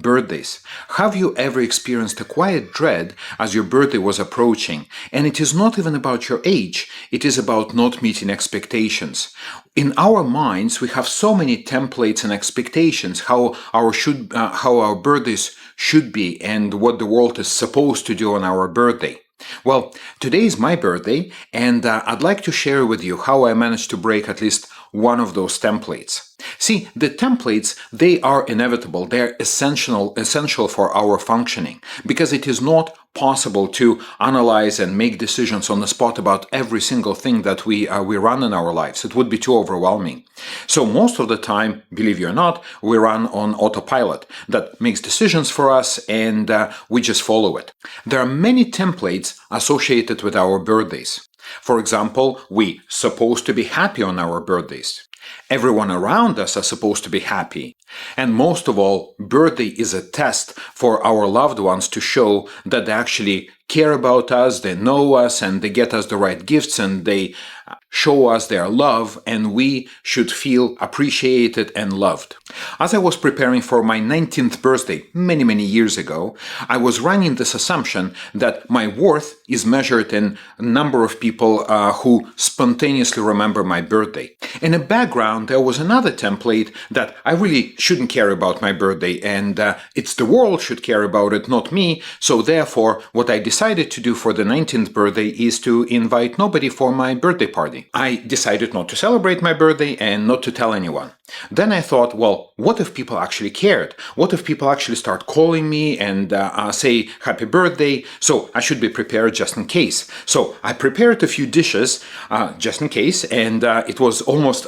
birthdays. Have you ever experienced a quiet dread as your birthday was approaching? And it is not even about your age, it is about not meeting expectations. In our minds, we have so many templates and expectations how our birthdays should be and what the world is supposed to do on our birthday. Well, today is my birthday, and I'd like to share with you how I managed to break at least one of those templates. See, the templates, they are inevitable. They're essential for our functioning, because it is not possible to analyze and make decisions on the spot about every single thing that we run in our lives. It would be too overwhelming. So most of the time, believe you or not, we run on autopilot that makes decisions for us, and we just follow it. There are many templates associated with our birthdays. For example, we're supposed to be happy on our birthdays. Everyone around us are supposed to be happy. And most of all, birthday is a test for our loved ones to show that they actually care about us, they know us, and they get us the right gifts, and they show us their love, and we should feel appreciated and loved. As I was preparing for my 19th birthday many years ago, I was running this assumption that my worth is measured in a number of people who spontaneously remember my birthday. In the background, there was another template that I really shouldn't care about my birthday, and it's the world should care about it, not me. So therefore, what I decided to do for the 19th birthday is to invite nobody for my birthday party. I decided not to celebrate my birthday and not to tell anyone. Then I thought, well, what if people actually cared? What if people actually start calling me and say happy birthday? So I should be prepared just in case. So I prepared a few dishes just in case, and it was almost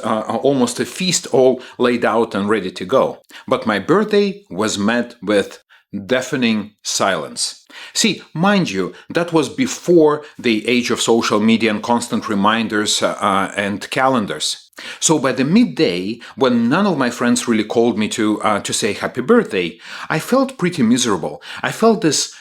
a feast all laid out and ready to go. But my birthday was met with deafening silence. See, mind you, that was before the age of social media and constant reminders and calendars. So by the midday, when none of my friends really called me to say happy birthday, I felt pretty miserable. I felt this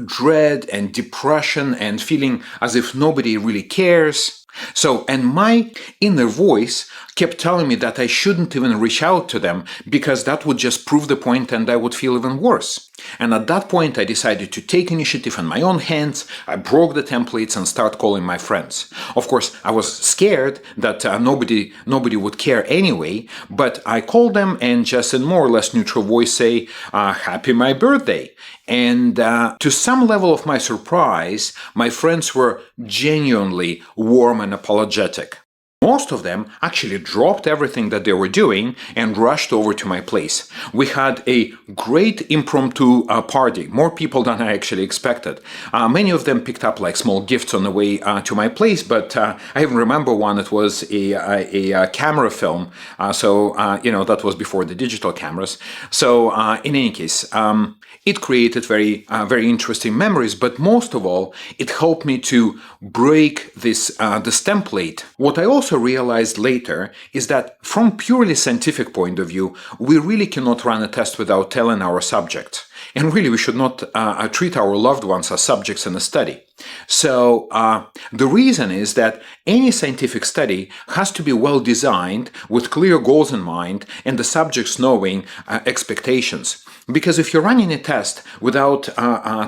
dread and depression and feeling as if nobody really cares. So, and my inner voice kept telling me that I shouldn't even reach out to them because that would just prove the point and I would feel even worse. And at that point, I decided to take initiative in my own hands. I broke the templates and started calling my friends. Of course, I was scared that nobody would care anyway, but I called them and just in more or less neutral voice say, happy my birthday. And to some level of my surprise, my friends were genuinely warm and apologetic. Most of them actually dropped everything that they were doing and rushed over to my place. We had a great impromptu party, more people than I actually expected. Many of them picked up like small gifts on the way to my place, but I even remember one. It was a camera film, so that was before the digital cameras. So in any case, it created very interesting memories, but most of all, it helped me to break this template. What I also realized later is that from purely scientific point of view, we really cannot run a test without telling our subjects. And really, we should not treat our loved ones as subjects in a study. So the reason is that any scientific study has to be well designed with clear goals in mind and the subjects knowing expectations. Because if you're running a test without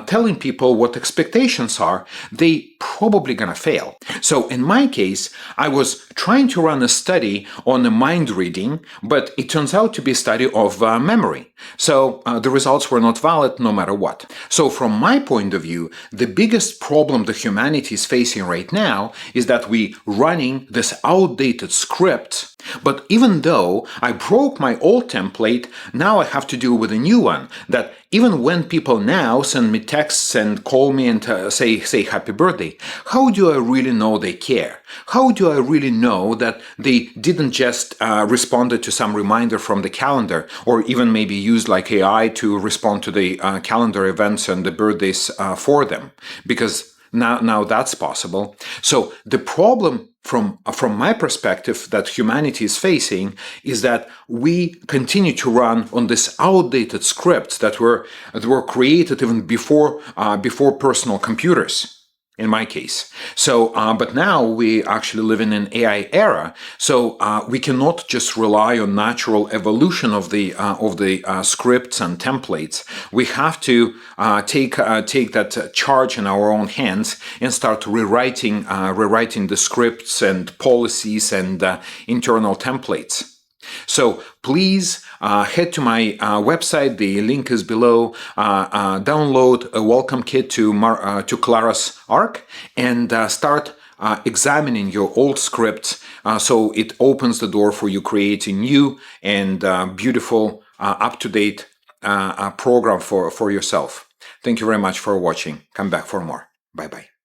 telling people what expectations are, they probably gonna fail. So in my case, I was trying to run a study on the mind reading, but it turns out to be a study of memory. So the results were not valid no matter what. So from my point of view, the biggest problem the humanity is facing right now is that we running this outdated script. But even though I broke my old template, now I have to deal with a new one that even when people now send me texts and call me and say happy birthday, how do I really know they care? How do I really know that they didn't just respond to some reminder from the calendar, or even maybe use like AI to respond to the calendar events and the birthdays for them? Because now that's possible. So the problem from my perspective that humanity is facing is that we continue to run on this outdated scripts that were created even before personal computers. in my case. So, but now we actually live in an AI era, so we cannot just rely on natural evolution of the scripts and templates. We have to take that charge in our own hands and start rewriting the scripts and policies and internal templates. So please head to my website. The link is below. Download a welcome kit to Clara's Arc and start examining your old scripts so it opens the door for you creating new and beautiful, up-to-date program for yourself. Thank you very much for watching. Come back for more. Bye-bye.